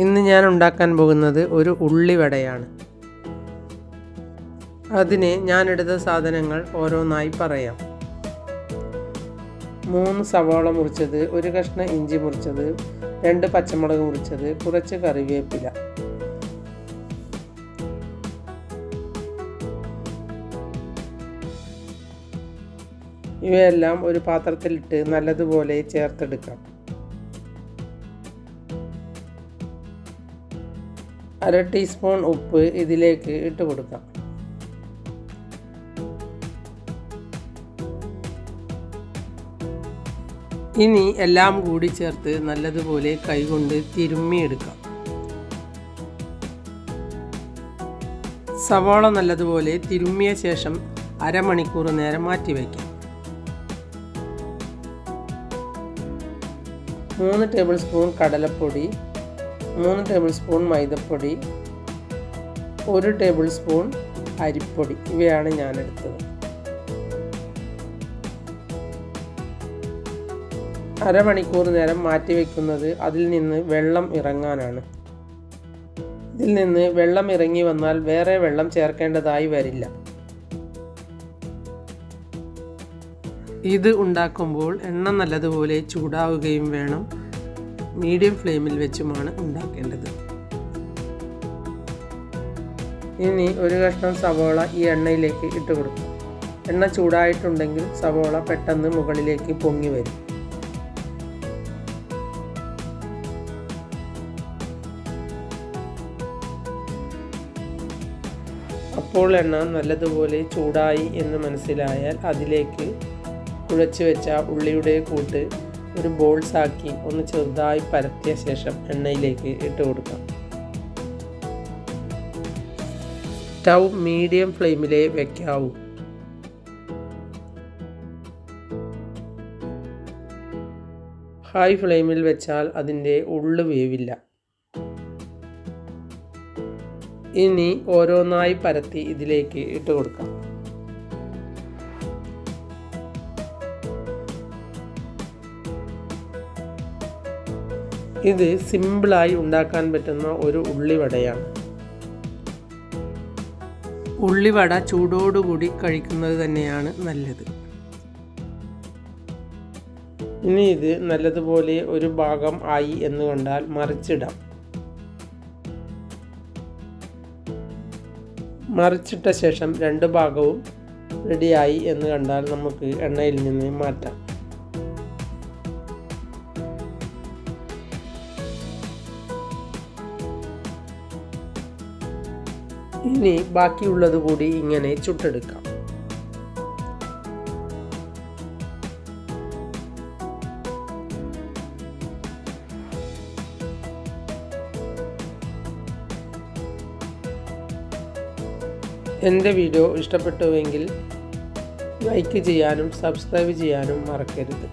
ഇന്ന് ഞാൻ ഉണ്ടാക്കാൻ പോകുന്നത് ഒരു ഉള്ളിവടയാണ്. അതിന് ഞാൻ എടുത്ത സാധനങ്ങൾ ഓരോന്നായി പറയാം. 3 സവാള മുറിച്ചത്, 1 കഷ്ണം ഇഞ്ചി മുറിച്ചത്, 2 പച്ചമുളക് മുറിച്ചത്, കുറച്ച് കറിവേപ്പില. ഇവയെല്ലാം ഒരു പാത്രത്തിലിട്ട് നല്ലതുപോലെ ചേർത്തെടുക്കാം. 1/2 ടീസ്പൂൺ ഉപ്പ് ഇതിലേക്ക് ഇട്ട് കൊടുക്കാം. ഇനി എല്ലാം കൂടി ചേർത്ത് നല്ലതുപോലെ കൈകൊണ്ട് തിരുമ്മിയെടുക്കാം. സവാള നല്ലതുപോലെ തിരുമ്മിയ ശേഷം അരമണിക്കൂർ നേരം മാറ്റി വയ്ക്കാം. 3 ടേബിൾ സ്പൂൺ കടലപ്പൊടി, 3 ടേബിൾ സ്പൂൺ മൈദപ്പൊടി, 1 ടേബിൾ സ്പൂൺ അരിപ്പൊടി, ഇവയാണ് ഞാൻ എടുത്തത്. അരമണിക്കൂർ നേരം മാറ്റി വയ്ക്കുന്നത് അതിൽ നിന്ന് വെള്ളം ഇറങ്ങാനാണ്. ഇതിൽ നിന്ന് വെള്ളം ഇറങ്ങി വന്നാൽ വേറെ വെള്ളം ചേർക്കേണ്ടതായി വരില്ല. ഇത് ഉണ്ടാക്കുമ്പോൾ എണ്ണ നല്ലതുപോലെ ചൂടാവുകയും വേണം. മീഡിയം ഫ്ലെയിമിൽ വെച്ചുമാണ് ഉണ്ടാക്കേണ്ടത്. ഇനി 1 കഷ്ണം സവോള ഈ എണ്ണയിലേക്ക് ഇട്ട് കൊടുക്കാം. എണ്ണ ചൂടായിട്ടുണ്ടെങ്കിൽ സവോള പെട്ടെന്ന് മുകളിലേക്ക് പൊങ്ങി വരും. അപ്പോൾ എണ്ണ നല്ലതുപോലെ ചൂടായി എന്ന് മനസ്സിലായാൽ അതിലേക്ക് കുഴച്ച് വെച്ച ഉള്ളിയുടെ കൂട്ട് ഒരു ബോൾസ് ആക്കി ഒന്ന് ചെറുതായി പരത്തിയ ശേഷം എണ്ണയിലേക്ക് ഇട്ട് കൊടുക്കാം. സ്റ്റൗ മീഡിയം ഫ്ലെയിമിലേ വെക്കാവൂ. ഹൈ ഫ്ലെയിമിൽ വെച്ചാൽ അതിൻ്റെ ഉള്ളു വേവില്ല. ഇനി ഓരോന്നായി പരത്തി ഇതിലേക്ക് ഇട്ട് കൊടുക്കാം. ഇത് സിമ്പിളായി ഉണ്ടാക്കാൻ പറ്റുന്ന ഒരു ഉള്ളിവടയാണ്. ഉള്ളിവട ചൂടോടുകൂടി കഴിക്കുന്നത് തന്നെയാണ് നല്ലത്. ഇനി ഇത് നല്ലതുപോലെ ഒരു ഭാഗം ആയി എന്ന് കണ്ടാൽ മറിച്ചിടാം. മറിച്ചിട്ട ശേഷം 2 ഭാഗവും റെഡിയായി എന്ന് കണ്ടാൽ നമുക്ക് എണ്ണയിൽ നിന്ന് മാറ്റാം. ഇനി ബാക്കിയുള്ളത് കൂടി ഇങ്ങനെ ചുട്ടെടുക്കാം. എൻ്റെ വീഡിയോ ഇഷ്ടപ്പെട്ടുവെങ്കിൽ ലൈക്ക് ചെയ്യാനും സബ്സ്ക്രൈബ് ചെയ്യാനും മറക്കരുത്.